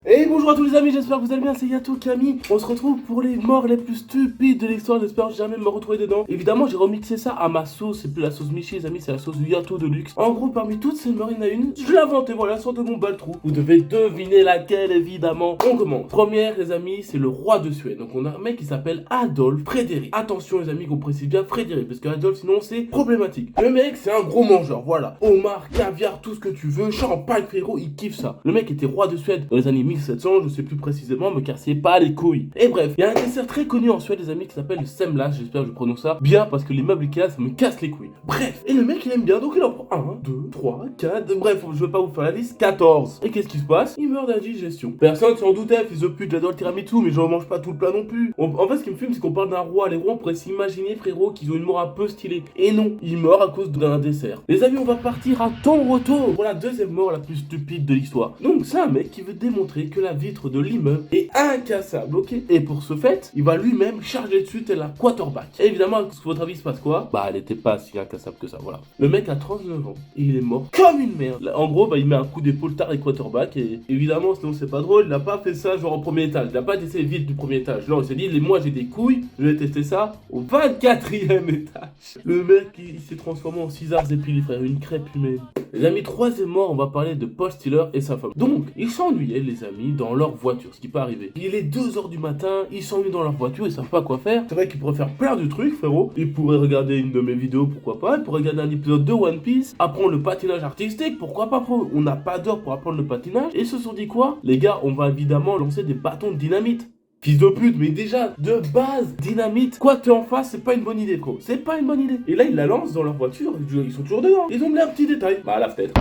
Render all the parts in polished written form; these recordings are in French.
Et bonjour à tous les amis, j'espère que vous allez bien, c'est Yato Kami. On se retrouve pour les morts les plus stupides de l'histoire, j'espère jamais me retrouver dedans. Évidemment, j'ai remixé ça à ma sauce, c'est plus la sauce Michi les amis, c'est la sauce Yato de luxe. En gros, parmi toutes ces morts, il y en a une, je l'invente et voilà, sort de mon baltrou. Vous devez deviner laquelle, évidemment. On commence. Première, les amis, c'est le roi de Suède. Donc on a un mec qui s'appelle Adolf Frédéric. Attention les amis, qu'on précise bien Frédéric, parce que Adolf, sinon c'est problématique. Le mec, c'est un gros mangeur, voilà. Homard, caviar, tout ce que tu veux, champagne frérot, il kiffe ça. Le mec était roi de Suède dans les années 1700, je sais plus précisément, me cassez pas les couilles. Et bref, il y a un dessert très connu en Suède, les amis, qui s'appelle le semlas. J'espère que je prononce ça bien parce que les meubles Ikea, ça me casse les couilles. Bref, et le mec il aime bien, donc il en prend 1, 2, 3, 4, bref, je veux pas vous faire la liste, 14. Et qu'est-ce qui se passe? Il meurt d'indigestion. Personne s'en doutait, fils de pute, j'adore le tiramisu, mais j'en mange pas tout le plat non plus. En fait, ce qui me fume, c'est qu'on parle d'un roi. Les rois, on pourrait s'imaginer, frérot, qu'ils ont une mort un peu stylée. Et non, il meurt à cause d'un dessert. Les amis, on va partir à ton retour pour la deuxième mort la plus stupide de l'histoire. Donc, c'est un mec qui veut démontrer que la vitre de l'immeuble est incassable, ok? Et pour ce fait, il va lui-même charger dessus tel un quarterback. Et évidemment, à votre avis, il se passe quoi? Bah, elle était pas si incassable que ça, voilà. Le mec a 39 ans et il est mort comme une merde. En gros, bah, il met un coup d'épaule tard et quarterback. Et évidemment, sinon c'est pas drôle, il a pas fait ça genre au premier étage. Il a pas testé vite du premier étage. Non, il s'est dit, moi j'ai des couilles, je vais tester ça au 24e étage. Le mec, il s'est transformé en César Zepili, frère, une crêpe humaine. Les amis, troisième mort, on va parler de Paul Stiller et sa femme. Donc, ils s'ennuyaient, les amis, dans leur voiture, ce qui peut arriver. Il est 2h du matin, ils s'ennuient dans leur voiture, ils savent pas quoi faire. C'est vrai qu'ils pourraient faire plein de trucs, frérot. Ils pourraient regarder une de mes vidéos, pourquoi pas. Ils pourraient regarder un épisode de One Piece, apprendre le patinage artistique, pourquoi pas, frérot. On n'a pas d'heure pour apprendre le patinage. Et ils se sont dit quoi? Les gars, on va évidemment lancer des bâtons de dynamite. Fils de pute, mais déjà, de base, dynamite, quoi que tu en fasses, c'est pas une bonne idée, frérot. C'est pas une bonne idée. Et là, ils la lancent dans leur voiture, ils sont toujours dedans. Ils ont mis un petit détail. Bah, à la fenêtre.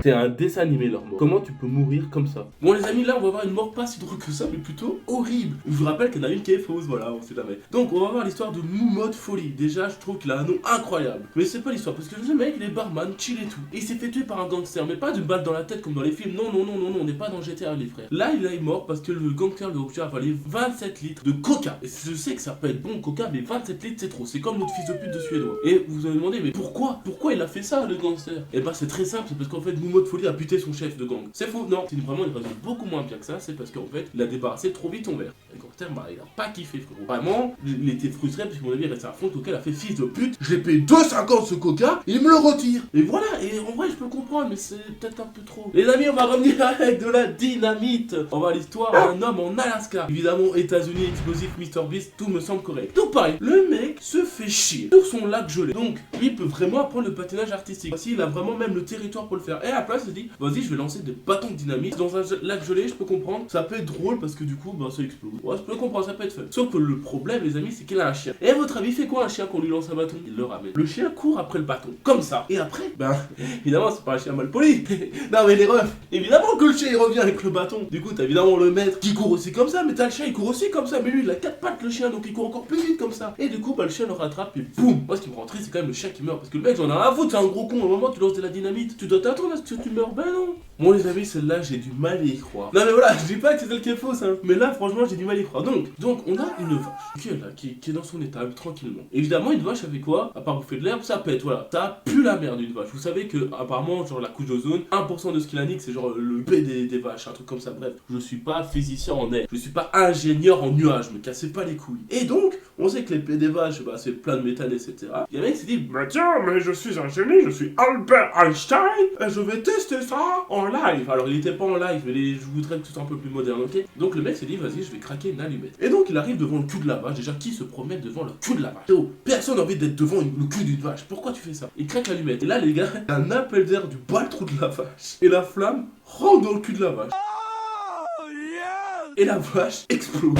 C'est un dessin animé leur mort. Comment tu peux mourir comme ça? Bon les amis, là on va voir une mort pas si drôle que ça, mais plutôt horrible. Je vous rappelle qu'il y en a une qui est fausse, voilà, on sait jamais. Donc on va voir l'histoire de Moumoud Folie. Déjà je trouve qu'il a un nom incroyable. Mais c'est pas l'histoire, parce que le mec il est barman, chill et tout. Et il s'est fait tuer par un gangster, mais pas d'une balle dans la tête comme dans les films. Non, on n'est pas dans GTA les frères. Là il est mort parce que le gangster lui a obligé à avaler 27 litres de coca. Et je sais que ça peut être bon coca, mais 27 litres c'est trop. C'est comme notre fils de pute de Suédois. Et vous vous avez demandé, mais pourquoi il a fait ça le gangster? Et bah c'est très simple, c'est parce qu'en fait Moumoud Folie a buté son chef de gang. C'est faux, non, c'est vraiment une raison beaucoup moins bien que ça, c'est parce qu'en fait, il a débarrassé trop vite son verre. Le gangster, bah, il a pas kiffé, frérot. Vraiment, il était frustré parce que mon avis, il restait à fond de coca, il a fait fils de pute, je l'ai payé 2,50 ce coca, il me le retire. Et voilà, et en vrai, je peux comprendre, mais c'est peut-être un peu trop. Les amis, on va revenir avec de la dynamite. On va à l'histoire d'un homme en Alaska. Évidemment, États-Unis, explosif, Mr Beast, tout me semble correct. Donc pareil, le mec se fait chier sur son lac gelé. Donc, lui, il peut vraiment apprendre le patinage artistique. Voici, il a vraiment même le territoire pour le faire. Et à la place, il se dit, vas-y, je vais lancer des bâtons de dynamite dans un lac gelé, je peux comprendre. Ça peut être drôle parce que du coup, bah, ça explose. Ouais, je peux comprendre, ça peut être fun. Sauf que le problème, les amis, c'est qu'il a un chien. Et à votre avis, fait quoi un chien quand on lui lance un bâton? Il le ramène. Le chien court après le bâton, comme ça. Et après, ben, évidemment, c'est pas un chien mal poli. Non, mais les refs, évidemment que le chien il revient avec le bâton. Du coup, t'as évidemment le maître qui court aussi comme ça, mais t'as le chien, il court aussi comme ça. Mais lui, il a 4 pattes, le chien, donc il court encore plus vite comme ça. Et du coup, bah, le chien le rattrape et boum. Moi, ce qui me rend triste, c'est quand même le chien qui meurt. Parce que le mec, j'en ai rien à foutre, c'est un gros con. Au moment, tu lances de la dynamite, tu dois t'attendre à ce que tu meurs. Ben non. Bon les amis, celle-là j'ai du mal à y croire. Non mais voilà, je dis pas que c'est celle qui est fausse hein. Mais là franchement j'ai du mal à y croire. Donc on a une vache qui est dans son étable tranquillement. Évidemment une vache avec quoi? À part bouffer de l'herbe, ça pète, voilà. Ça pue la merde une vache. Vous savez que apparemment genre la couche d'ozone, 1% de ce qui la nique c'est genre le P des vaches, un truc comme ça. Bref, je suis pas physicien en air, je suis pas ingénieur en nuages, me cassez pas les couilles. Et donc, on sait que les P des vaches, bah c'est plein de méthane, etc. Il y a un mec qui s'est dit, bah tiens, mais je suis un génie, je suis Albert Einstein, et je vais tester ça en live. Alors il était pas en live, mais je voudrais que tout soit un peu plus moderne, ok? Donc le mec s'est dit, vas-y, je vais craquer une allumette. Et donc il arrive devant le cul de la vache. Déjà, qui se promène devant le cul de la vache? Oh, personne n'a envie d'être devant le cul d'une vache. Pourquoi tu fais ça? Il craque l'allumette. Et là, les gars, il y a un appel d'air du baltrou de la vache. Et la flamme rentre dans le cul de la vache. Et la vache explose.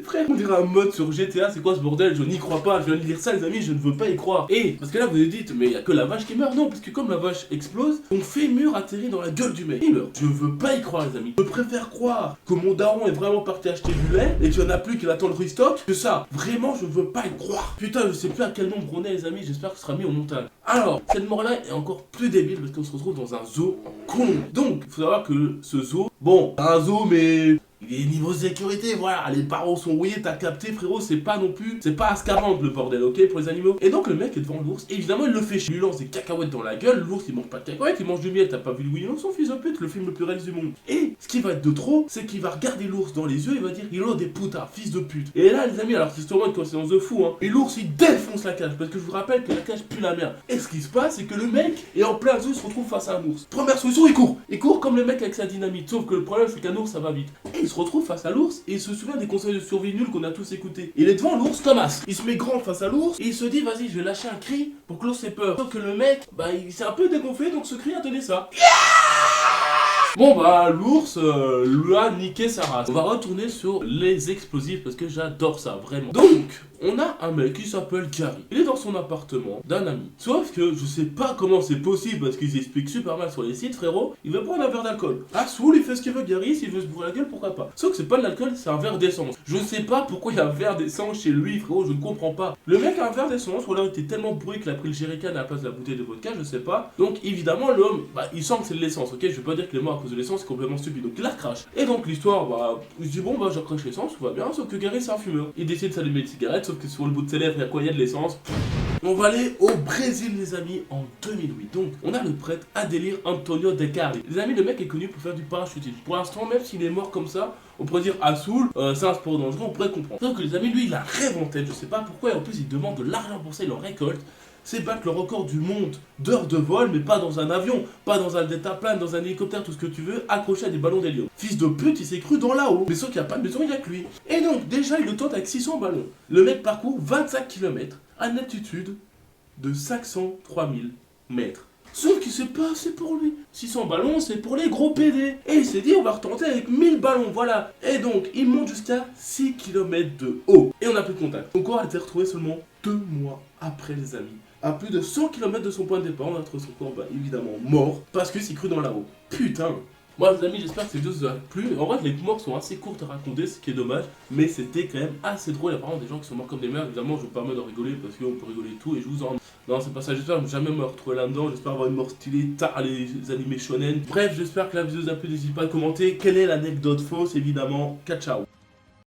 Frère, on dirait un mode sur GTA, c'est quoi ce bordel? Je n'y crois pas, je viens de lire ça les amis, je ne veux pas y croire. Et, parce que là vous vous dites, mais il y a que la vache qui meurt. Non, parce que comme la vache explose, ton fémur atterrit dans la gueule du mec. Il meurt. Je veux pas y croire les amis. Je préfère croire que mon daron est vraiment parti acheter du lait et qu'il n'y en a plus qu'il attend le restock que ça. Vraiment, je veux pas y croire. Putain, je sais plus à quel nombre on est les amis, j'espère que ce sera mis au montage. Alors, cette mort là est encore plus débile parce qu'on se retrouve dans un zoo con. Donc, il faut savoir que ce zoo, bon, un zoo mais... Et niveau sécurité, voilà, les parents sont rouillés, t'as capté, frérot, c'est pas non plus, c'est pas Azkaban le bordel, ok, pour les animaux. Et donc le mec est devant l'ours, évidemment il le fait chier, il lui lance des cacahuètes dans la gueule, l'ours il mange pas de cacahuètes, il mange du miel, t'as pas vu le Winnie son fils de pute, le film le plus réaliste du monde. Et ce qui va être de trop, c'est qu'il va regarder l'ours dans les yeux, il va dire, il a des putas, fils de pute. Et là les amis, alors c'est sûrement une coïncidence de fou, hein, et l'ours il défonce la cage, parce que je vous rappelle que la cage pue la merde. Et ce qui se passe, c'est que le mec est en plein zoo, il se retrouve face à un ours. Première solution, il court comme le mec avec sa dynamite, sauf que le problème c'est qu'un ours ça va vite. Et il se retrouve face à l'ours, et il se souvient des conseils de survie nuls qu'on a tous écoutés. Il est devant l'ours Thomas, il se met grand face à l'ours, et il se dit vas-y je vais lâcher un cri pour que l'ours ait peur. Sauf que le mec, bah il s'est un peu dégonflé, donc ce cri a donné ça. Bon bah l'ours lui a niqué sa race. On va retourner sur les explosifs parce que j'adore ça vraiment. Donc on a un mec qui s'appelle Gary. Il est dans son appartement d'un ami. Sauf que je sais pas comment c'est possible parce qu'ils expliquent super mal sur les sites, frérot. Il veut prendre un verre d'alcool. Ah saoul, il fait ce qu'il veut Gary, s'il veut se bourrer la gueule, pourquoi pas. Sauf que c'est pas de l'alcool, c'est un verre d'essence. Je sais pas pourquoi il y a un verre d'essence chez lui, frérot, je ne comprends pas. Le mec a un verre d'essence, ou alors il était tellement bourré qu'il a pris le jerrycan à la place de la bouteille de vodka, je sais pas. Donc évidemment l'homme, bah il sent que c'est de l'essence, ok. Je vais pas dire qu'il est mort à cause de l'essence, c'est complètement stupide. Donc il la recrache. Et donc l'histoire, bah il se dit bon bah je recrache l'essence, tout va bien. Sauf que Gary c'est un fumeur. Il décide de s'allumer une cigarette, sauf que sur le bout de ses lèvres il y a quoi, il y a de l'essence. On va aller au Brésil les amis en 2008. Donc on a le prêtre Adelir Antonio de Carli. Les amis, le mec est connu pour faire du parachutisme. Pour l'instant, même s'il est mort comme ça, on pourrait dire à Soul, c'est un sport dangereux, on pourrait comprendre. Donc les amis, lui il a rêve en tête, je sais pas pourquoi, et en plus il demande de l'argent pour ça, il en récolte. C'est battre le record du monde d'heures de vol, mais pas dans un avion, pas dans un deltaplane, dans un hélicoptère, tout ce que tu veux, accroché à des ballons d'hélium. Fils de pute, il s'est cru dans là-haut. Mais sauf qu'il n'y a pas de maison, il n'y a que lui. Et donc, déjà, il le tente avec 600 ballons. Le mec parcourt 25 km à une altitude de 503 000 mètres. Sauf qu'il sait pas assez pour lui. 600 ballons, c'est pour les gros PD. Et il s'est dit, on va retenter avec 1000 ballons, voilà. Et donc, il monte jusqu'à 6 km de haut. Et on n'a plus de contact. Son corps a été retrouvé seulement 2 mois après, les amis. À plus de 100 km de son point de départ, on a trouvé son corps, bah, évidemment, mort. Parce qu'il s'est cru dans là-haut. Putain. Moi les amis, j'espère que ces vidéos vous auront plu. En vrai les morts sont assez courtes à raconter, ce qui est dommage. Mais c'était quand même assez drôle. Il y a vraiment des gens qui sont morts comme des merdes. Évidemment je vous permets de rigoler parce qu'on peut rigoler de tout. Et je vous en... Non c'est pas ça, j'espère jamais me retrouver là-dedans. J'espère avoir une mort stylée, tard les animés shonen. Bref, j'espère que la vidéo vous a plu. N'hésitez pas à commenter quelle est l'anecdote fausse évidemment. Ciao.